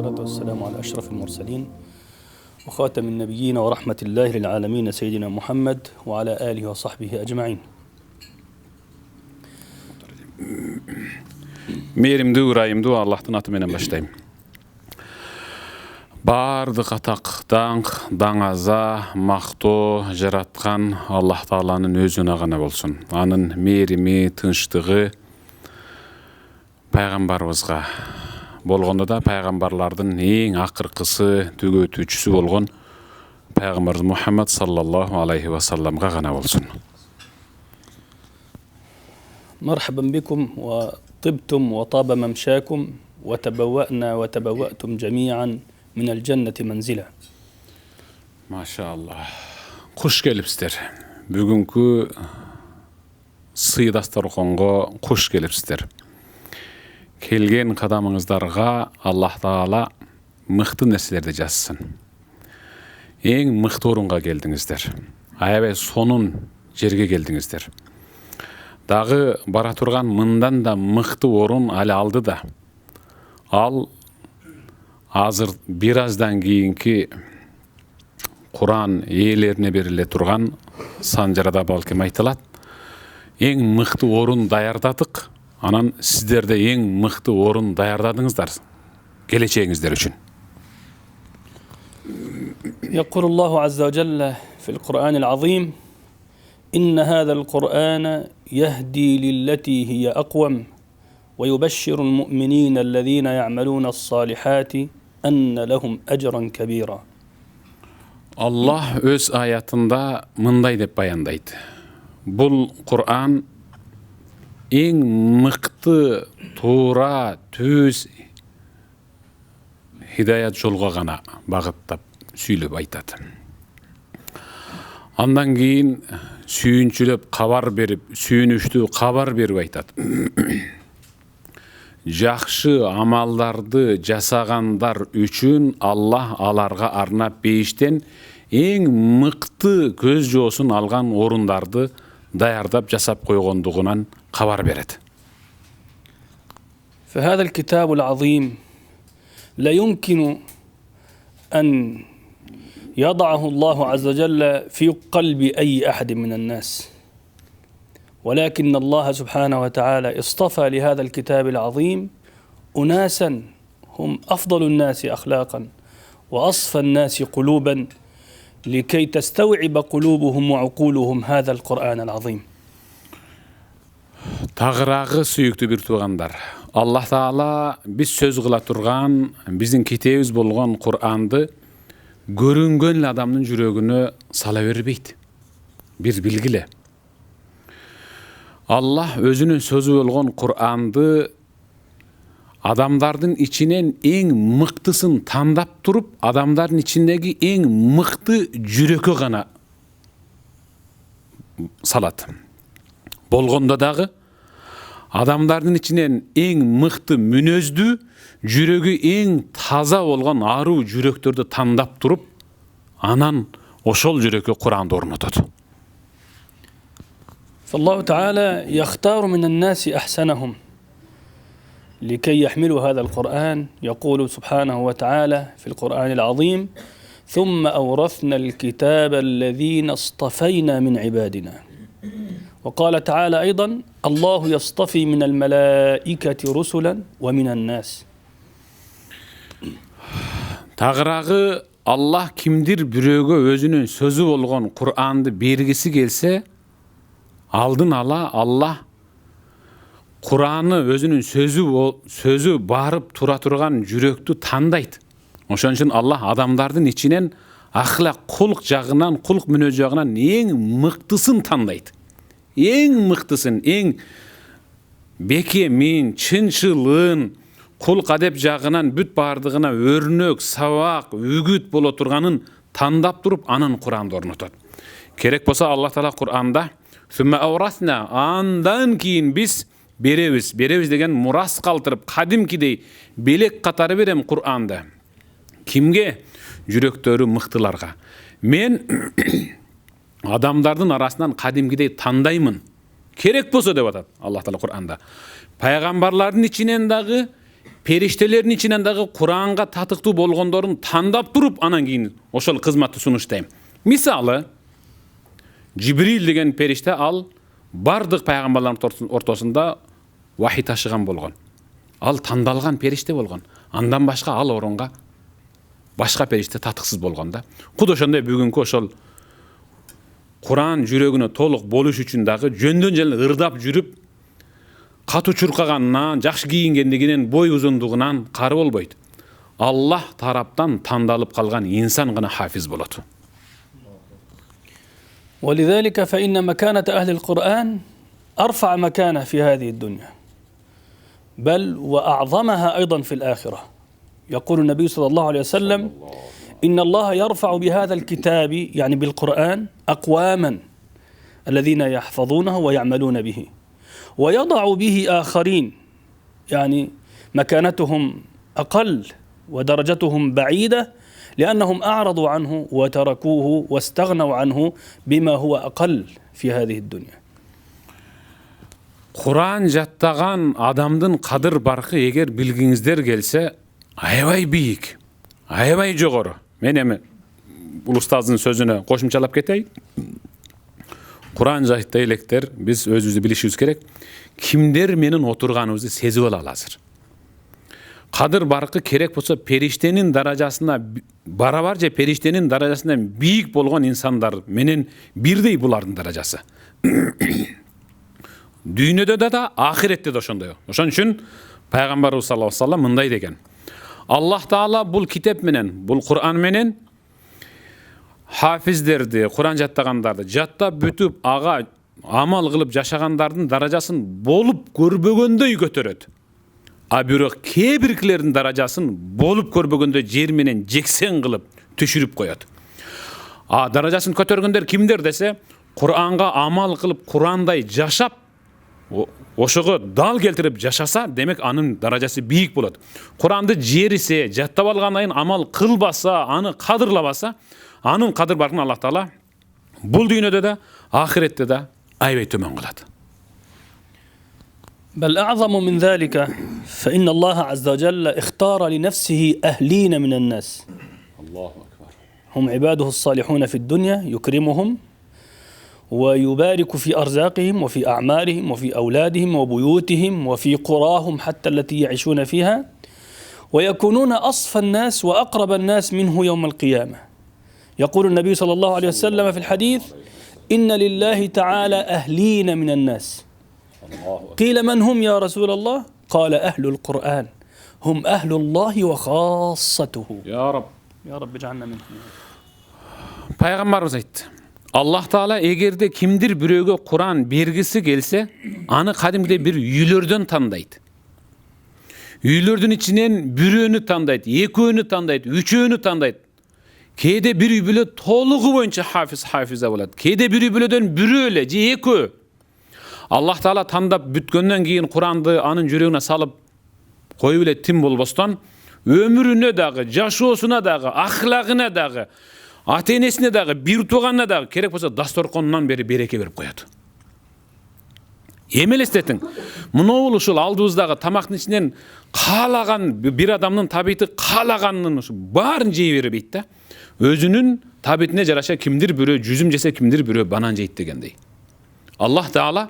والصلاة والسلام على أشرف المرسلين وخاتم النبيين ورحمة الله للعالمين سيدنا محمد وعلى آله وصحبه أجمعين. Meyrimdi urayımdı Allah'tan atı menen başlayayım. Bardıq ataq, dаңаза, мақтоо жаратқан Аллах Тааланын өзүнө гана болсун. Анын мээрими, тынчтыгы пайгамбарыбызга болгондо да пайгамбарлардын эң акыркысы, түгөтүүчүсү болгон пайгамбарыбыз Мухаммад саллаллаху алейхи ва салламга гана болсун. مرحبا بكم وطبتم وطاب ممشاكم وتبوأنا وتبوأتم جميعا من الجنة منزلا. Maşallah. Kuş gelipsizler. Bugünkü sıydaşlar okongo kuş gelipsizler. Kelgen kadamыңыздарга Allah Taala mıhtı nesilerde жазсын. Eң mıhtı orunga geldiңиздер. Аябай сонун жерге келдиңиздер. Дагы бара турган мындан да мыкты орун али алды да. Ал азыр бир аздан кийинки Куран ээлерине бериле турган санжарада балким айтылат. Эң мыкты орун даярдадык. Анан сиздер де эң мыкты орун даярдадыңыздар. Келечегиңиздер үчүн. يقول الله عز وجل في القرآن العظيم: إن هذا القرآن يهدي للتي هي أقوم ويبشر المؤمنين الذين يعملون الصالحات أن لهم أجرا كبيرا. Allah öz ayatında мындай деп баяндайт. Бул Кур'ан эң мыкты, туура, түз хидаят жолго гана багыттап сүйлөп айтат. Андан кийин сүйүнчүлөп кабар берип, сүйүнүштүү кабар берип айтат. Жакшы амалдарды жасагандар үчүн Аллах аларга арнап бейиштен эң мыкты көз жоосун алган орундарды даярдап жасап койгондугунан кабар берет. فهذا الكتاب العظيم لا يمكن أن يضعه الله عز وجل في قلب أي أحد من الناس، ولكن الله سبحانه وتعالى اصطفى لهذا الكتاب العظيم أناسا هم أفضل الناس أخلاقا وأصفى الناس قلوبا لكي تستوعب قلوبهم وعقولهم هذا القرآن العظيم. Тагырагы сүйүктүү бир туугандар, Аллах Таала биз сөз кыла турган биздин китебибиз болгон Кур'анды көрүнгөн адамдын жүрөгүнө сала бербейт. Бир билгиле. Аллах өзүнүн сөзү болгон Кур'анды адамдардын ичинен эң мыктысын тандап туруп, адамдардын ичиндеги эң мыкты жүрөккө гана салат. Болгондо дагы адамдардын ичинен эң мыкты мүнөздүү, жүрөгү эң таза болгон аруу жүрөктөрдү тандап туруп, анан ошол жүрөккө Кур'анды орнотот. فالله تعالى يختار من الناس أحسنهم لكي يحملوا هذا القرآن. يقول سبحانه وتعالى في القرآن العظيم: ثم أورثنا الكتاب الذين اصطفينا من عبادنا. وقال تعالى أيضا: الله يصطفي من الملائكة رسلا ومن الناس. Тагырагы Аллах кимдир бирөөгө өзүнүн сөзү болгон Кур'анды бергиси келсе, алдын ала Аллах Кур'аны өзүнүн сөзү барып тура турган жүрөктү тандайт. Ошон үчүн Аллах адамдардын ичинен ахлак, кулк жагынан, кулк мүнөз жагынан эң мыктысын тандайт. Эң мыктысын, эң бекемин, чынчылын, кулк адеп жагынан бүт бардыгына өрнөк, сабак, үгүт боло турганын тандап туруп, анын Кур'анды орнотот. Керек болсо Аллах Таала Кур'анда «Сумма аурасна» андан кийин биз беребиз деген мурас калтырып, кадимкидей белек катары берем Кур'анды. Кимге? Жүрөктөрү мыктыларга. Мен адамдардын арасынан кадимкидей тандаймын. Керек болсо деп атат Аллах Таала Кур'анда. Пайгамбарлардын ичинен дагы периштелердин ичинен дагы Куранга татыктуу болгондорун тандап туруп анан кийин ошол кызматты сунуштайм. Мисалы, Жибрил деген периште ал бардык пайгамбарлардын ортосунда вахий ташыган болгон. Ал тандалган периште болгон. Андан башка ал орунга башка периште татыксыз болгон да. Куд ошондой бүгүнкү ошол Куран жүрөгүнө толук болуш үчүн дагы жөндөн жөн ырдап жүрүп, катуу чуркаганынан, жакшы кийингендигинен, бой узундугунан кары болбойт. Аллах тараптан тандалып калган инсан гана хафиз болот. ولذلك فإن مكانة أهل القرآن أرفع مكانة في هذه الدنيا بل وأعظمها أيضا في الآخرة. يقول النبي صلى الله عليه وسلم إن الله يرفع بهذا الكتاب يعني بالقرآن أقواما الذين يحفظونه ويعملون به ويضع به آخرين يعني مكانتهم أقل ودرجتهم بعيدة لأنهم أعرضوا عنه وتركوه واستغنوا عنه بما هو أقل في هذه الدنيا. Kur'an жаттаган адамдын кадыр баркы эгер билгиңиздер келсе, аябай бийик, аябай жогору. Мен эми бул устаздын сөзүнө кошумчалап кетейин. Kur'an жаттай электер биз өзүбүздү билишибиз керек. Кимдер менин отурганыбызды сезип алалы азыр. Кадыр баркы керек болсо периштенин даражасына барабар же периштенин даражасынан бийик болгон инсандар менен бирдей булардын даражасы. Дүйнөдө да ахиретте да ошондой. Ошон үчүн пайгамбарыбыз саллаллаху алейхи ва саллям мындай деген. Аллах Таала бул китеп менен, бул Кур'ан менен хафиздерди, Кур'ан жаттагандарды жаттап бүтүп, ага амал кылып жашагандардын даражасын болуп көрбөгөндөй көтөрөт. А бирок кээ биркилердин даражасын болуп көрбөгөндөй жер менен жексен кылып түшүрүп коёт. А даражасын көтөргөндөр кимдер десе, Кур'анга амал кылып, Кур'андай жашап, ошого дал келтирип жашаса, демек анын даражасы бийик болот. Кур'анды жерисе, жаттап алгандан амал кылбаса, аны кадырлабаса, анын кадыр баркын Аллах Таала бул дүйнөдө да, ахиретте да аябай төмөн кылат. بل أعظم من ذلك فإن الله عز وجل اختار لنفسه أهلين من الناس. الله أكبر. هم عباده الصالحون في الدنيا يكرمهم ويبارك في أرزاقهم وفي أعمارهم وفي أولادهم وبيوتهم وفي قراهم حتى التي يعيشون فيها ويكونون أصفى الناس وأقرب الناس منه يوم القيامة. يقول النبي صلى الله عليه وسلم في الحديث إن لله تعالى أهلين من الناس. قيل من هم يا رسول الله؟ قال أهل القرآن هم أهل الله وخاصته. يا رب اجعلنا منهم. Пайгамбарыбыз айтты. Аллах Таала эгерде кимдир бирөөгө Кур'ан бергиси келсе, аны кадимгидей бир үйлөрдөн тандайт. Үйлөрдүн ичинен бирөөнү тандайт, экөөнү тандайт, үчөөнү тандайт. Кээде бир үй бүлө толугу боюнча хафиза болот. Кээде бир үй бүлөдөн бирөө эле же экөө. Аллах Таала тандап бүткөндөн кийин Кур'анды анын жүрөгүнө салып коюп эле тим болбостон, өмүрүнө дагы, жашоосуна дагы, ахлагына дагы, ата-энесине дагы, бир тууганына дагы керек болсо дасторконунан бери береке берип коёт. Эми элестетиң, мынау ушул алдыбыздагы тамактын ичинен каалаган бир адамдын табиити каалаганын ушу баарын жей бербейт да. Өзүнүн табиитине жараша кимдир бирөө жүзүм жесе, кимдир бирөө банан жейт дегендей. Аллах Таала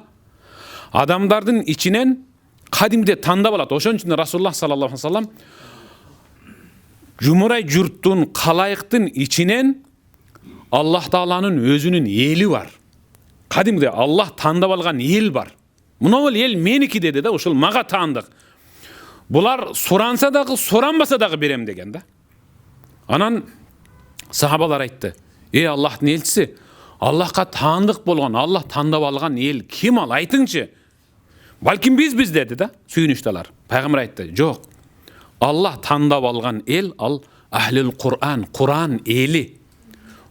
адамдардын ичинен кадимде тандап алат. Ошон үчүн Расулуллах саллаллаху алейхи ва саллям жумурай журттун, калайыктын ичинен Аллах Тааланын өзүнүн эли бар. Кадимде Аллах тандап алган эл бар. Мынау эл меники деди да, ошол мага таандык. Булар суранса дагы, суранбаса дагы берем деген да. Анан сахабалар айтты: "Эй Аллахтын элчиси, Аллахка таандык болгон, Аллах тандап алган эл ким ал? Айтыңчы?" Балким биз деди да, сүйүнүштүлөр. Пайгамбар айтты: "Жок. Аллах тандап алган эл ал ахлил Кур'ан, Кур'ан эли.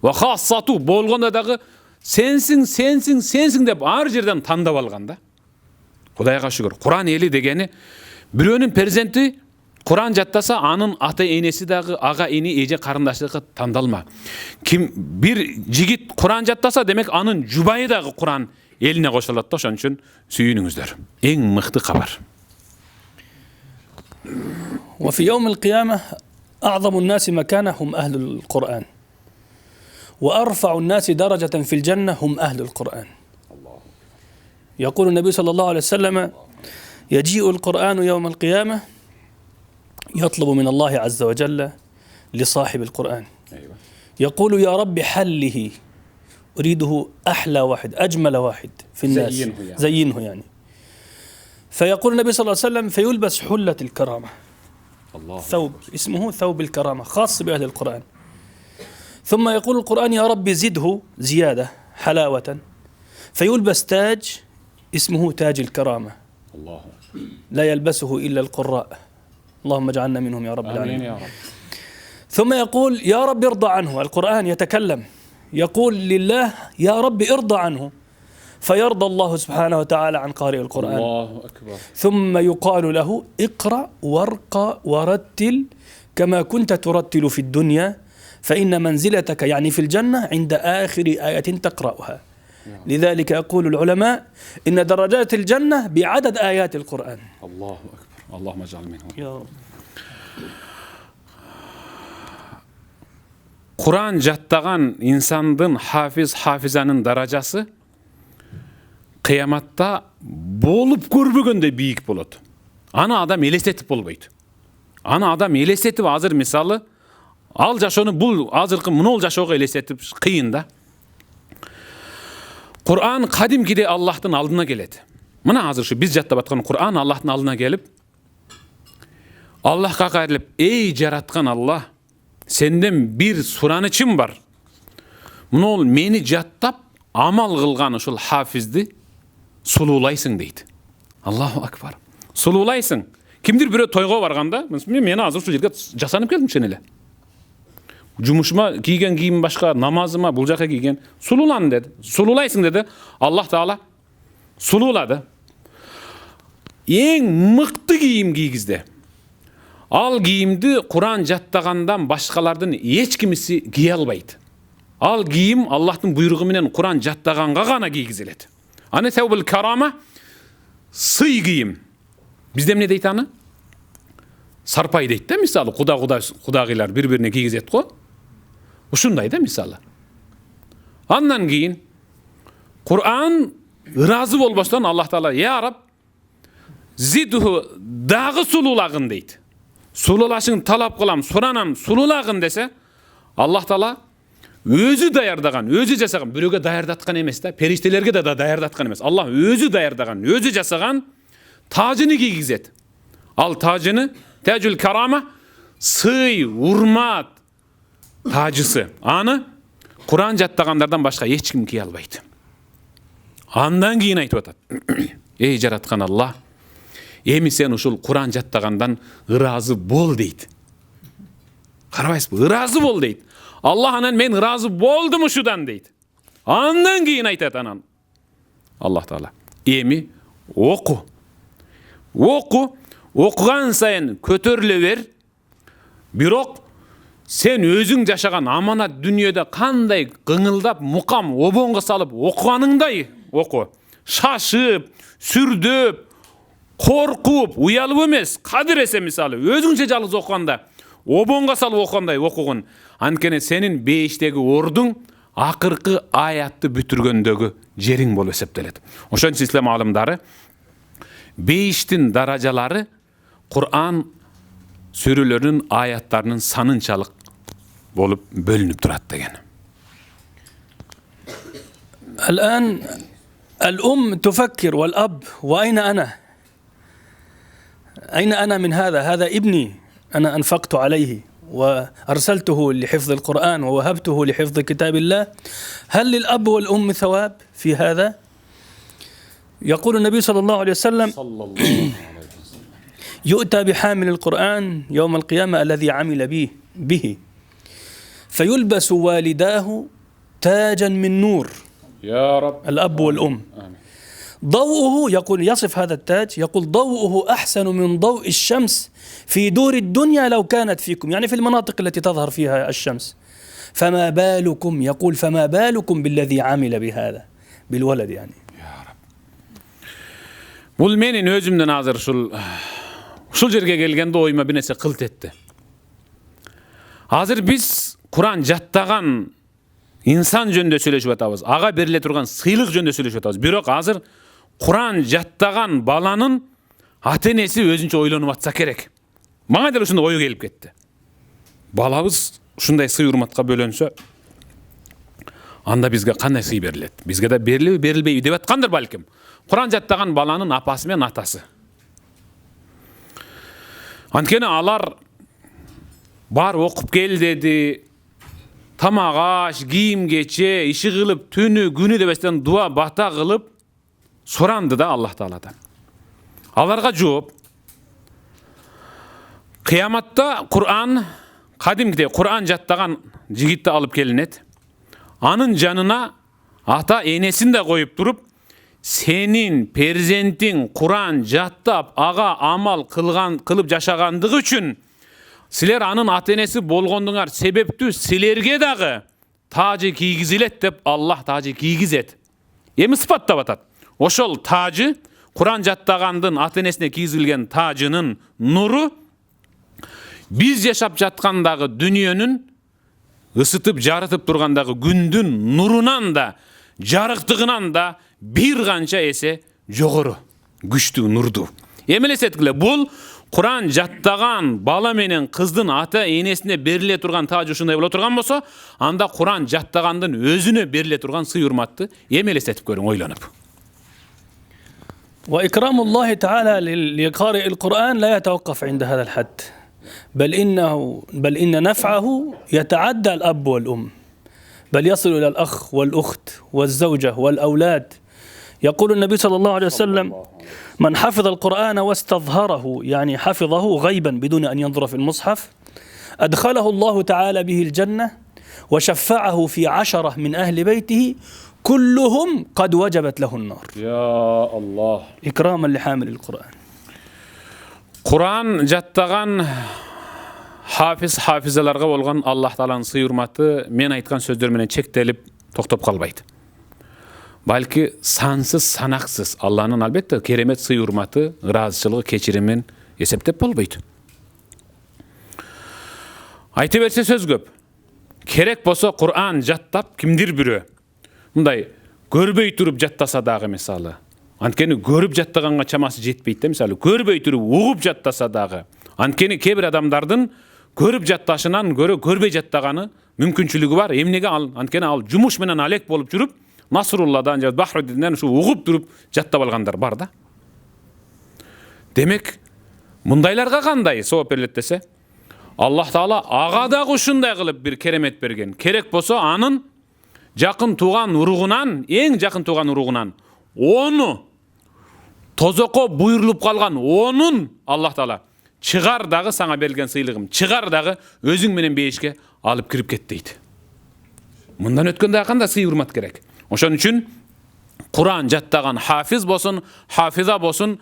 Ва хассату болгондо дагы сенсиң деп ар жерден тандап алган да." Кудайга шүгүр. Кур'ан эли дегени бирөөнүн перзенти Кур'ан жаттаса, анын ата-энеси дагы, ага эни, эже карындаштыгы тандалма. Ким бир жигит Кур'ан жаттаса, демек анын жубайы дагы Кур'ан элине кошулат да. Ошон үчүн сүйүнүңүздөр. Эң мыкты кабар. وفي يوم القيامة أعظم الناس مكانة هم أهل القرآن، وأرفع الناس درجة في الجنة هم أهل القرآن. يقول النبي صلى الله عليه وسلم: يجيء القرآن يوم القيامة يطلب من الله عز وجل لصاحب القرآن، يقول: يا رب حله، أريده أحلى واحد، أجمل واحد في الناس، زينه يعني. فيقول النبي صلى الله عليه وسلم: فيلبس حلة الكرامة، ثوب اسمه ثوب الكرامة خاص بأهل القرآن. ثم يقول القرآن: يا رب زده زيادة حلاوة، فيلبس تاج اسمه تاج الكرامة، لا يلبسه إلا القراء، اللهم اجعلنا منهم يا رب العالمين. ثم يقول: يا رب ارضى عنه. القرآن يتكلم، يقول لله: يا رب ارضى عنه، فيرضى الله سبحانه وتعالى عن قارئ القرآن. الله أكبر. ثم يقال له: اقرأ وارقى ورتل كما كنت ترتل في الدنيا، فإن منزلتك يعني في الجنة عند آخر آية تقرأها. لذلك يقول العلماء: إن درجات الجنة بعدد آيات القرآن. الله أكبر. اللهم اجعل منهم يا رب. Kur'an jattagan insandın hafizanın darajası kıyamatta bolup görmegende büyük bolot. Ana adam elestetip bolbaydı. Ana adam elestetip hazır misalı al jaşonu bul hazırkı munol jaşoga elestetip kıyın da. Kur'an kadimkide Allah'tan aldına geledi. Mına hazır şu biz jatta batkan Kur'an Allah'tan aldına gelip Allah'a qayrilip: "Ey jaratkan Allah, senden bir suranıçım var. Munol meni jattap amal kılgan uşul hafizdi sululaysın" deydi. Allahu akbar. Sululaysın. Kimdir biri toyga barganda, meni hazır şu yerge jasanıp geldim şenele. Cumuşuma giygen giyim başka, namazıma bulcaka giygen sululan dedi. Sululaysın dedi. Allah Teala sululadı. En mıktı giyim giygizde. Al giyimdi Kur'an jattagandan başkalardan hiç kimisi giye albaydı. Al giyim Allah'ın buyruğu menen Kur'an jattaganga gana giygiziledi. Ana tevbul karama sıy giyim. Bizde ne deydi ana? Sarpay deydi de misalı kudagılar birbirine giygizet ko. Uşunday da misalı. Andan giyin Kur'an razı bolbastan Allah Teala: "Ya Rab zidhu dağı sululagın" deydi. Sululaşın talap kılam, soranam sululagın dese Allah Teala özü dayardagan, özü jasagan, biröge dayardatkan emes da, periştelerge de dayardatkan emes. Allah özü dayardagan, özü jasagan tacını giygizet. Al tacını, tacül karama, sıy, hurmat tacısı. Anı Kur'an jattaganlardan başka hiç kim giye albaydı. Andan giyin aytıp atat. Ey jaratkan Allah, emi sen uşul Kur'an jattagandan ırazı bol deydi. Karabayız bu, ırazı bol deydi. Allah anan men ırazı boldum uşudan deydi. Andan giyin aytat anan. Allah Teala emi oku. Oku, okugan sayın kötörüle ver. Birok sen özüň jaşagan amanat dünyada kanday gıngıldap mukam obonga salıp okuganыңдай oku. Şaşıp, sürdüp, korkup, uyalıp emes, kadirese misalı özüňçe jalız okuganda, obonga salıp okuganday okugun. Ankene senin beştegi ordun akırkı ayatты bütürgöndögü jeriň bolup esepdelet. Oşon İslam alimdары beştin darajaları Kur'an sürülerinin ayatlarının sanınçalık bolup bölünüp durat degen. الآن الأم تفكر والأب وأين أنا؟ أين أنا من هذا؟ هذا ابني أنا أنفقت عليه وأرسلته لحفظ القرآن ووهبته لحفظ كتاب الله. هل للأب والأم ثواب في هذا؟ يقول النبي صلى الله عليه وسلم: يؤتى بحامل القرآن يوم القيامة الذي عمل به فيلبس والداه تاجا من نور. يا رب. الأب والأم. ضوءه يقول يصف هذا التاج، يقول: ضوءه أحسن من ضوء الشمس في دور الدنيا لو كانت فيكم، يعني في المناطق التي تظهر فيها الشمس. فما بالكم، يقول فما بالكم بالذي عمل بهذا، بالولد يعني. يا رب. Bul menin özümden hazır şul Ушул жерге келгенде оюма bir нерсе кылт этти. Азыр биз Куран жаттаган инсан жөнүндө сүйлөшүп атабыз. Ага бериле турган сыйлык жөнүндө сүйлөшүп атабыз. Бирок азыр Куран жаттаган баланын ата-энеси өзүнчө ойлонуп атса керек. Мага деле ушундай ой келип кетти. Балабыз ушундай сый урматка бөлөнсө, анда бизге кандай сый берилет? Бизге да берилеби, берилбейби деп аткандыр балким. Куран жаттаган баланын апасы менен атасы. Анткени алар бар окуп кел деди, тамак аш, кийим кече, иши кылып, түнү, күнү дебестен дуа бата кылып суранды да Аллах Тааладан. Аларга жооп кыяматта Куран, кадимкидей Куран жаттаган жигитти алып келинет. Анын жанына ата энесин да коюп туруп, сенин перзентиң Куран жаттап, ага амал кылып жашагандыгы үчүн силер анын ата энеси болгондуңар себептүү силерге дагы тажы кийгизилет деп Аллах тажы кийгизет. Эми сыпаттап атат. Ошол тажы, Куран жаттагандын ата энесине кийгизилген тажынын нуру биз жашап жаткандагы дүниөнүн ысытып жарытып тургандагы күндүн нурунан да, жарыктыгынан да бир канча эсе жогору, күчтүү, нурдуу. Эми элестеткиле, бул Куран жаттаган бала менен кыздын ата энесине бериле турган тажы ушундай боло турган болсо, анда Куран жаттагандын өзүнө бериле турган сый урматты эми элестетип көрүң, ойлонуп. وإكرام الله تعالى لقارئ القرآن لا يتوقف عند هذا الحد، بل إن نفعه يتعدى الأب والأم، بل يصل إلى الأخ والأخت والزوجة والأولاد. يقول النبي صلى الله عليه وسلم: من حفظ القرآن واستظهره، يعني حفظه غيبا بدون أن ينظر في المصحف، أدخله الله تعالى به الجنة وشفعه في 10 من أهل بيته كلهم قد وجبت له النار. يا الله. إكراما لحامل القرآن. Kur'an jattagan hafizalарга болгон Аллах Тааланын сый урматы мен айткан сөздөр менен чектелип токтоп калбайт. Балки сансыз, санаксыз Алланын албетте керемет сый урматы, ыраазычылыгы, кечиримин эсептеп болбойт. Айта берсе сөз көп. Керек болсо Кур'ан жаттап кимдир бирөө мындай көрбөй туруп жаттаса дагы, мисалы, анткени көрүп жаттаганга чамасы жетпейт да, мисалы, көрбөй туруп угуп жаттаса дагы. Анткени кээ бир адамдардын көрүп жатташынан көрбөй жаттаганы мүмкүнчүлүгү бар. Эмнеге ал? Анткени ал жумуш менен алек болуп жүрүп, Насрулладан же Бахруддинден ушу угуп туруп жаттап алгандар бар да. Демек, мындайларга кандай сооп берилет десе, Аллах Таала ага дагы ушундай кылып бир керемет берген. Керек болсо анын жакын тууган уругунан, эң жакын тууган уругунан ону тозоко буйрулуп калган онун Аллах Таала чыгар дагы саңа берилген сыйлыгым, чыгар дагы өзүң менен бейишке алып кирип кет дейт. Мындан өткөндө кандай сый урмат керек? Ошон үчүн Куран жаттаган хафиз болсун, хафиза болсун,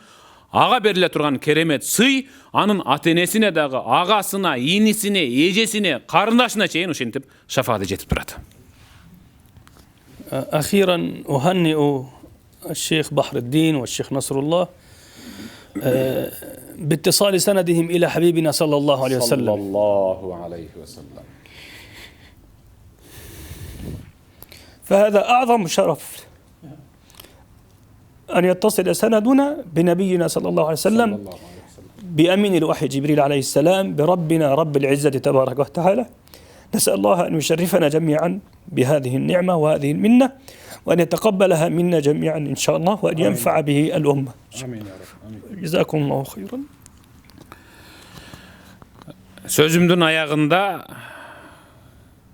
ага бериле турган керемет сый анын ата-энесине дагы, агасына, инисине, эжесине, карындашына чейин ушинтип шафааты жетип турат. أخيرا أهنئ الشيخ بحر الدين والشيخ نصر الله باتصال سندهم إلى حبيبنا صلى الله عليه وسلم. صلى الله عليه وسلم. فهذا أعظم شرف أن يتصل سندنا بنبينا صلى الله عليه وسلم بأمين الوحي جبريل عليه السلام بربنا رب العزة تبارك وتعالى. نسأل الله أن يشرفنا جميعا بهذه النعمة وهذه المنة، وأن يتقبلها منا جميعا إن شاء الله، وأن ينفع به الأمة. آمين يا رب. جزاكم الله خيرا. Sözümdün ayağında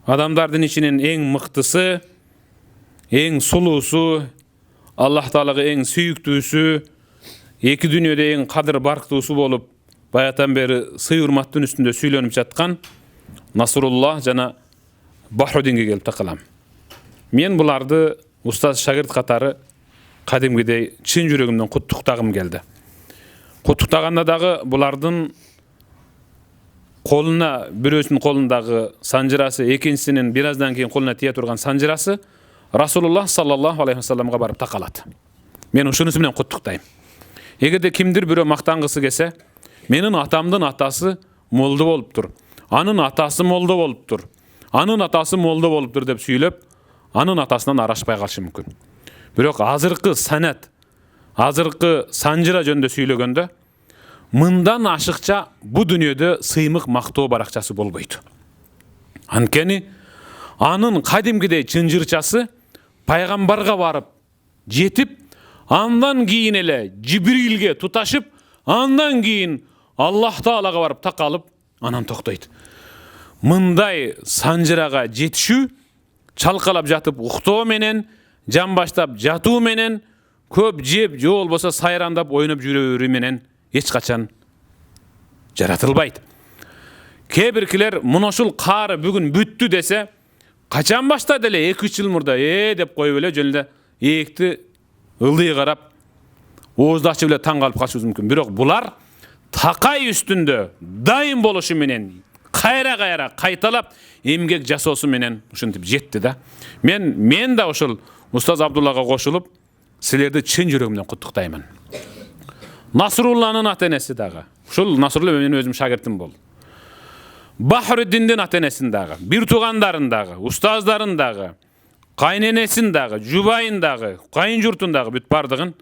adamdardın içinin en mıktısı, en sulusu, Allah Taala'ga en süyüktüsü, iki dünyada en kadir barktısı bolup bayatan beri sый urmattın üstünde süylönüp жатқан Насрулла жана Бахруддинге келип такалам. Мен буларды устаз шагирт катары кадимгидей чын жүрөгүмдөн куттуктагым келди. Куттуктаганда дагы булардын колуна, бирөөсүнүн колундагы санжырасы, экинчисинин бир аздан кийин колуна тие турган санжырасы Расулуллах саллаллаху алейхи вассаламга барып такалат. Мен ушунусу менен куттуктайм. Эгерде кимдир бирөө мактангысы келсе, Menin atamdın atası molda bolupdur. Anın atası molda bolupdur. Anın atası molda bolupdur dep süylep, anın atasından araşpay kalışı mümkün. Birok azırkı sanat, azırkı sanjıra jönde süylөгөндө, mından aşıkça bu dünyada sıymık maktoo barakçası bolboydu. Ankeni anın kadimgidey çınjırçası paygambarga barıp jetip, andan keyin ele Cibrilge tutaşıp, andan keyin Allah Taalaga barıp takalıp anan toktoydu. Mınday sanjıraga jetişүү çalkalap jatıp uktoo menen, jan baştap jatuu menen, köp jep je bolbosa sayrandap oynop жүрөөрү menen hiç kaçan jaratılbaydı. Kebirkiler munoşul kары bugün büttü dese, kaçan baştadı ele 2-3 yıl murda dep koyup ele jönde ekti ıldığı karap oğuzdaçı bile taң kalıp kaçışı mümkün. Birok bular takay üstünde daim boluşu menen kayra kaytalap emgek jasosu menen uşuntip jetti da. Men da uşul Ustaz Abdullah'a koşulup silerdi çın yüreğimden kutuktayman. Nasrullah'nın atenesi dağı. Uşul Nasrullah benim özüm şagirtim bol. Bahrüddin'in atenesin dağı, bir tuğandarın dağı, ustazların dağı, kaynenesin dağı, jubayın dağı, kayınjurtun dağı büt bardığın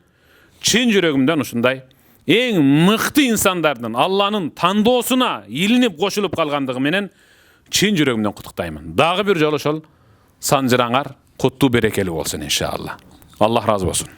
çın yüreğimden uşunday en mıktı insanlardan Allah'ın tandoosuna ilinip koşulup kalgandığı menen çın yüreğimden kutuktayman. Dağı bir jol uşul sanjıraňar kutlu berekeli bolsun inşallah. Allah razı olsun.